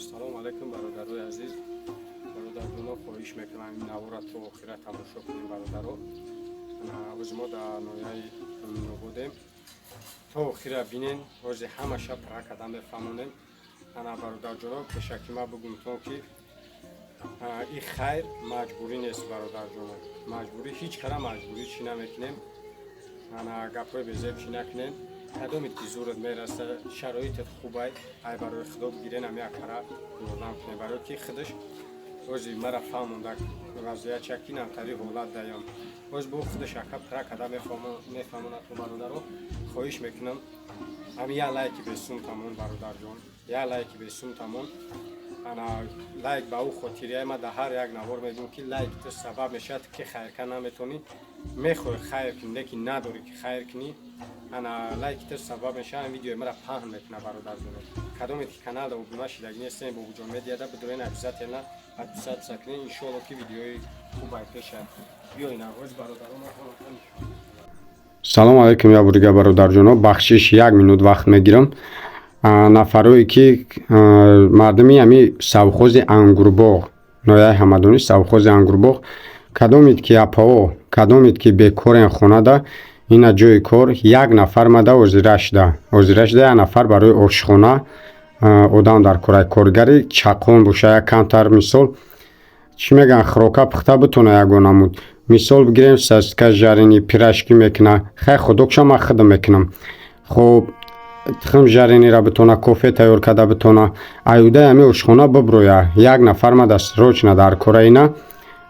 салом алайкум бародарои азиз. Бародарҷоно, хоҳиш мекунам ин навора то охира тамошо кунем бародаро. Оз мо дар ноҳияи Нӯ будем. То охира бинен, ози ҳамаша пракада мефаҳмонем. Ана бародарҷоно, пешаки ма бугумтон ки ин хайр маҷбурӣ нест бародарҷоно. Маҷбурӣ ҳеҷ кара маҷбурӣ чӣ намекунем. Ана гапҳои безеб чӣ накунем. Кадомит ки зӯрат мераса, шароитат хубай, ай барои худо бигирен, ами акара ёрдам кунем, барои ки худаш ози мара фаҳмонда вазъият намтари ҳолат даём. Оз бо худаш ака пракада мефаҳмонад бародаро. Хоҳиш мекунам ами я лайки бесум тамон бародарҷон, я лайки бесум тамон. Ана лайк ба ӯ хотирияи ма дар ҳар як навор мегӯм ки лайк то сабаб мешавад ки хайрка наметонӣ. Мехоҳӣ хайр кунӣ, лекин надорӣ ки хайр кунӣ. Ана лайки то сабаб мешавад ин видеои мара паҳн мекуна бародарҷоно. Кадомит ки каналда обуна шидаги нестем, бо вуҷуд медиҳада бидурен обязательно подписаться кунед. Иншоалло ки видеои хубай пешад. Биёин авоз бародароно. Салом алайкум я бурига бародарҷоно. Бахшиш 1 минут вақт мегирам. Нафарое ки мардуми ами савхози Ангурбоғ, ноҳияи Ҳамадонӣ, савхози Ангурбоғ, кадомит ки апао, кадомит ки бекорен хонада, ина ҷои кор 1 нафар мада озира шуда. 1 нафар барои ошхона одам дар кораи коргари чақон боша, як камтар мисол чӣ мегӯянд хӯрока пухта битона ягона муд. Мисол бигирем саска жарини пирашкӣ мекуна. Хай худокша ма худам мекунам. Хоб тхм жаринира битона, кофе тайёр карда битона. Аюда ами ошхона биброя. 1 нафар мада срочна дар кора ина.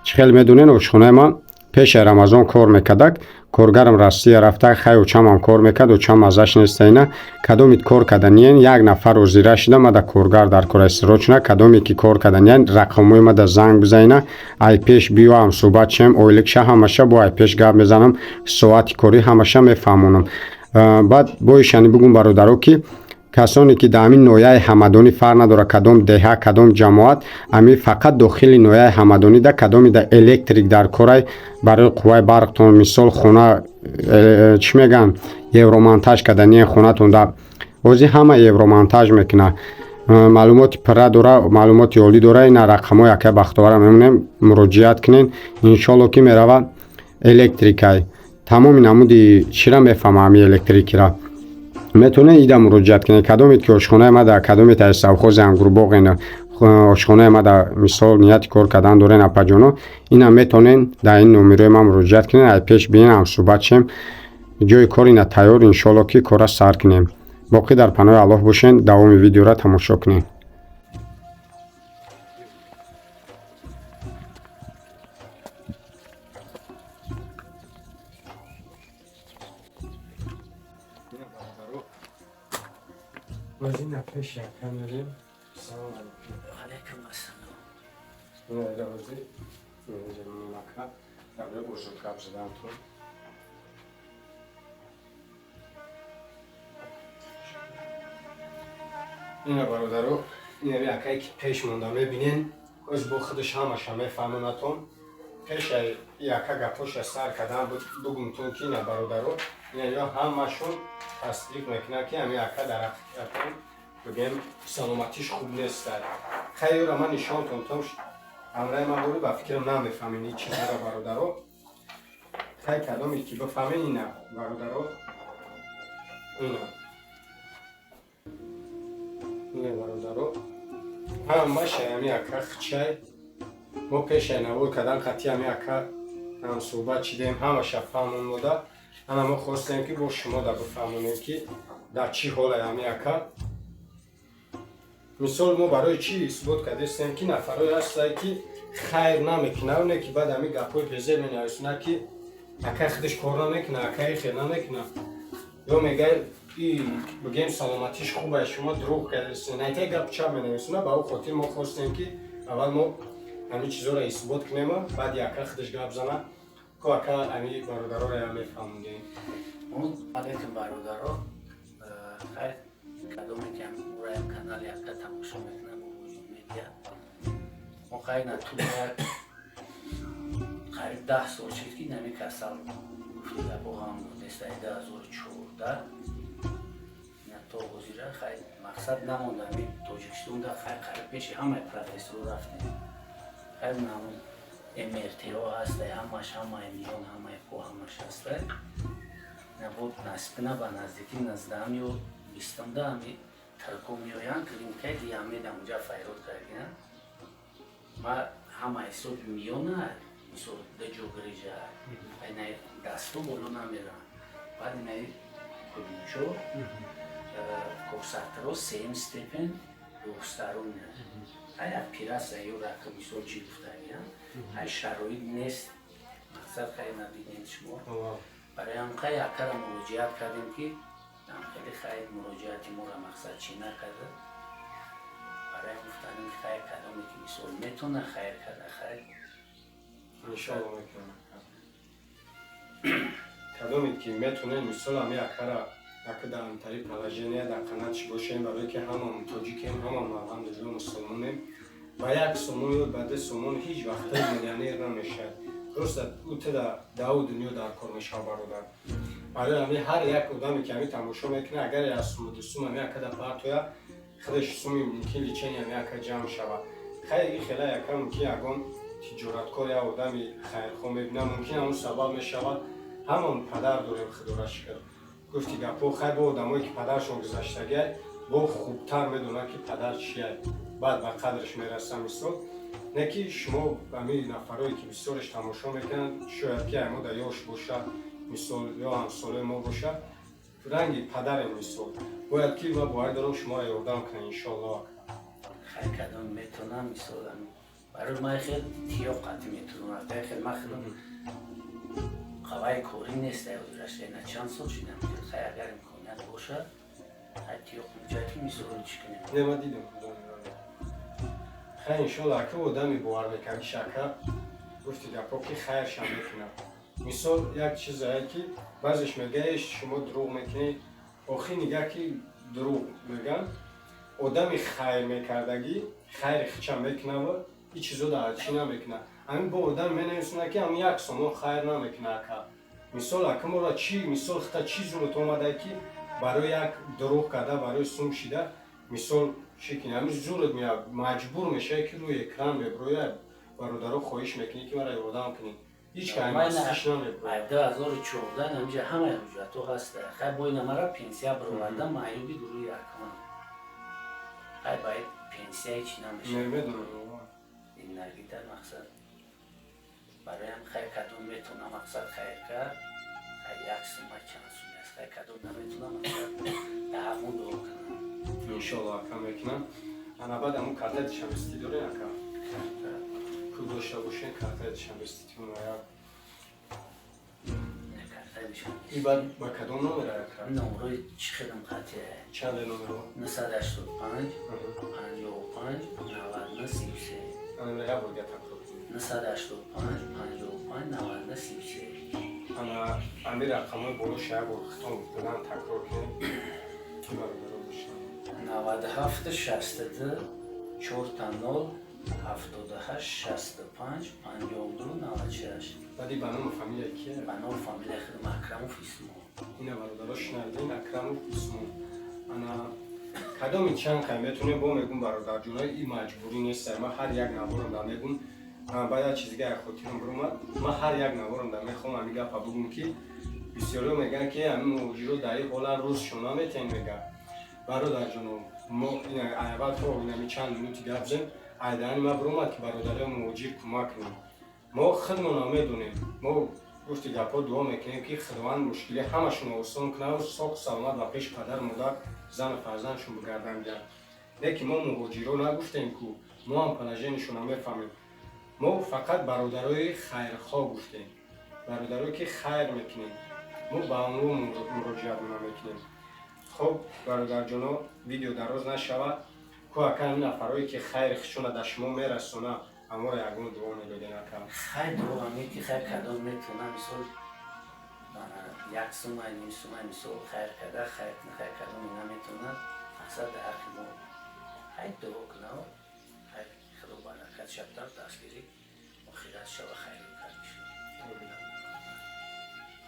Чӣ хел медонен ошхонаи ма пеши Рамазон кор мекардак. Коргарам Россия рафта, хай очамам кор мекард, очам мазаш неста ина. Кадомит кор карданиен 1 нафар озира шуда мада коргар дар кораи срочна. Кадомит ки кор карданиен рақамҳои мада занг бизанина. Ай пеш биёам суҳбат шем, ойликша ҳамаша бо ай пеш гап мезанам. Соати корӣ ҳамаша мефаҳмонам. Баъд боишани бугум бародаро ки касоне ки дар ҳамин ноҳияи Ҳамадонӣ фарқ надорад кадом деҳа, кадом ҷамоат, ами фақат дохили ноҳияи Ҳамадонӣ да кадоми да электрик дар корай барои қувваи барқтон, мисол хона чӣ мегӯянд евромонтаж карданиен хонатон да ози ҳама евромонтаж мекуна. Маълумоти пирра дора, маълумоти олӣ дора. Ина рақамҳои яка бахтовара мемонем, муроҷиат кунен. Иншоалло ки мерава электрикай. Тамоми намуди чира мефаҳма ами электрикира. Метавонед ида муроҷиат кунед. Кадомит ки ошхонаи ма дар кадомит аз савхози Ангурбоғ ин ошхонаи ма дар мисол нияти кор кардан дорен апаҷоно, ина метавонен дар ин номерои ма муроҷиат кунед. Ай пеш биен ҳамсӯҳбат шем. ҷои кор ина тайёр, иншоалло ки кора сар кунем. Боқӣ дар паноҳи Аллоҳ бошен. Давоми видеора тамошо кунед. Мазина пеша камерем. Салом алейкум. Алейкум ассалам. Равзи. Мунака. Табре бошо кап задан то. Ина бародаро, ина якай ки пеш монда мебинен, оз бо худаш ҳамаша мефаҳмонатон. Пеша яка гапоша сар кардан бугумтон ки ина бародаро, ина ё ҳамашон тасдиқ мекунад ки ами яка дар ҳақиқатон бигем саломатиш хуб нестад. Хайёра ман нишонтон том амраи ма бори ба фикрам намефаҳмем ин чизара бародаро. Хай кадомит ки бифаҳмем ина бародаро. Ина. Ина бародаро. Ҳамаша ами яка хичай. Мо пешай навой кардан қатъи ами яка ҳамсӯҳбат шидем, ҳамаша фаҳмон мода. Ана мо хостем ки бо шумо да бифаҳмонем ки дар чӣ ҳолае ами яка. Мисол мо барои чӣ исбот кардастем ки нафарое ҳастанд ки хайр намекунанд, оне ки баъд ами гапҳои безеб менависонанд ки ака худаш кор намекуна, ака хел намекуна. Ё мегӯяд бигем саломатиш хубае, шумо дурӯғ кардастед. Найтаи гап чап менависонанд. Ба ӯ хотир мо хостем ки аввал мо ами чизора исбот кунем, баъд яка худаш гап зана. Ко ака ами бародароро я мефаҳмондем. Алейкум бародаро. Хайр кадоме ки ураям канал яка тамошо мекунам бо вуҷуд медиҳад. Мо хайр натуяк қариб 10 сол шид ки нами касал гуфтида бо ҳам дестаи 2014 то ҳозира хайр мақсад намонда ми Тоҷикистон да хай қариб пеши ҳамаи профессору рафтем. Хай намон МРТО ҳаста, ҳамаи миён, ҳамаи по ҳамаш ҳаста. Набуд насибна ба наздики 19 ё 20 да ами тарком меоянд клиникаи диамедам уҷа файрод кардиям. Ма ҳамаи ҳисоби миёна мисол даҷогирижа айнаи дасту боло намерам. Баъд инаи кӯдинчо курсатро 3 степен дӯстарона. Ай як пираса ё рака мисол чӣ гуфтагиям. Ай шароит нест. Мақсад хай набинед шумо. Барои ҳам хай якара муроҷиат кардем ки хеле хай муроҷиати моро мақсад чӣ накарда. Барои ҳам гуфтанем ки хай кадоме ки мисол метона хайр карда хай иншалло мекунам. Кадоме ки метонем мисол ҳам якара дар амтари положение дар қанатш бошем, барое ки ҳамон тоҷикем, ҳамон алҳамдулилло мусулмонем. Ба як сомон ё ба ду сомон ҳеҷ вақта миллионер намешавад. Просто ӯ тада даву дунё дар кор мешавад бародар. Барои ҳамин ҳар як одаме ки ҳамин тамошо мекунад, агар як сум ду сум ҳамин якада партоя худаш суми мумкин личения ҳамин яка ҷамъ шавад. Хайр хела яка мумкин ягон тиҷораткор я одами хайрхо мебинад, мумкин ҳамон сабаб мешавад ҳамон падар дорем хидораш кард. Гуфти гапо хай бо одамое ки падаршон гузаштагиай бо хубтар медонад ки падар чияд, баъд ба қадраш мерасад. Мисол не ки шумо ҳамин нафарое ки бисёраш тамошо мекунанд, шояд ки аймода ёш бошад, мисол ё ҳамсолаи мо бошад, ранги падарем мисол бояд ки ма боварӣ дорам шуморо ёрдам кунам иншоалло. хай кадом метонам мисол барои ман хел тиё қати метонам. Хел ман хелам қаваи корӣ нест озрашена чанд сол шидам ки хай агар имконият бошад хай тиё ҳуҷҷати мисол чӣ кунем. Нема дидам. Хай иншоалло ака одами бовармекардиш ака гуфти гапо ки хайршам мекунад. Мисол як чизае ки баъзеш мегаеш шумо дурӯғ мекунед, охир нигар ки дурӯғ меган одами хайр мекардагӣ хайри хича мекунава ин чизо дар чӣ намекунад. Ҳамин бо одам менависонад ки ҳамин як сомон хайр намекунад ака. Мисол ака моро чӣ мисол хита чӣ зурат омада ки барои як дурӯғ карда барои сум шида мисол чӣ кунӣ ҳамин зурат меяд маҷбур мешавӣ ки рӯи экран меброяд бародаро хоҳиш мекунӣ ки маро ёрдам кунед. Ҳеҷ кайм ҳастиш намеброяд. 2014 намиҷа ҳамаи ҳуҷҷато ҳаста. Хай боина мара пенсия бироварда маъюби гурӯҳи якумам. Хай баъд пенсияи чӣ намешавад. Медонам. ин нагида мақсад бароям хай кадом метонам мақсад хайр кард. Хай як сума чанд суми аст. Хай кадом наметонам мақсад даҳмон дуо кунам. Иншоалло ака мекунам. Ана баъд ҳамун картаи шабистӣ дорем ака. Пул дошта бошем картаи шабиститон як. И баъд ба кадом номер ака? Номерои чӣ хелам қатъия? Чанде номеро? 985 55 90 33. Ана як бор гапакро. 985 55 90 33. Ана ами рақамои болоша як бор хитом додам такрор кунем. Ки бародаро бошам. 97 62 4 78 65 52 96. Баъди ба ному фамилия кие? Ба ному фамилия худам Акрамов Исмо. Ина бародаро шунавидин Акрамов Исмо. Ана кадоми чанд қайм метонем бо мегум бародарҷоно ин маҷбурӣ неста. Ма ҳар як наворам да мегум баъд як чизга як хотирам биромад. Ма ҳар як наворам да мехоҳам ҳамин гапа бигум ки бисёриҳо мегӯянд ки ҳамин муҳоҷиро дар ин ҳолан рӯзшон наметавем мегӯянд. Бародарҷоно мо аввал то ҳамин чанд минути гап зем айдаани ма биромад ки бародарои муҳоҷир кӯмак кунем. Мо худмонам медонем. Мо гуфти гапҳо дуо мекунем ки худованд мушкили ҳамашонро осон кунад, соҳу саломат ба пеши падар модар зану фарзандшон бигарданд. Лекин мо муҳоҷиро нагуфтем ку мо ҳам положениашонро мефаҳмем. Мо фақат бародарои хайрхоҳ гуфтем. Бародарое ки хайр мекунем. Мо ба онҳо муроҷиат мекунем. хоб бародарҷоно видео дароз нашавад. Ку ака ҳамин нафарое ки хайри хишона дар шумо мерасонад ҳаморо ягон дуо медодем ака. Хай дуо ҳамин ки хай кадом метонам мисол як сума ним сума мисол хайр карда хай кадом наметонад мақсад дар ҳаққи мо хай дуо кунам. Хай худо баракат шабтар дастгирӣ охират шава хайр кардиш.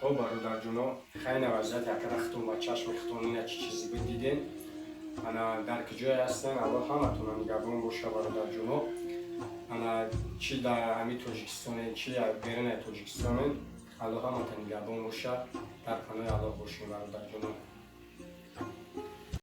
хоб бародарҷоно хай навазият якара хитон ба чашми хитон ина чӣ чизи бидидем. انا در کجای هستن الله همتون نگهبان باشه برادر جناب. انا چی در امی تاجیکستان چی بیرون تاجیکستان الله همتون نگهبان باشه. در پناه الله باشین برادر جناب.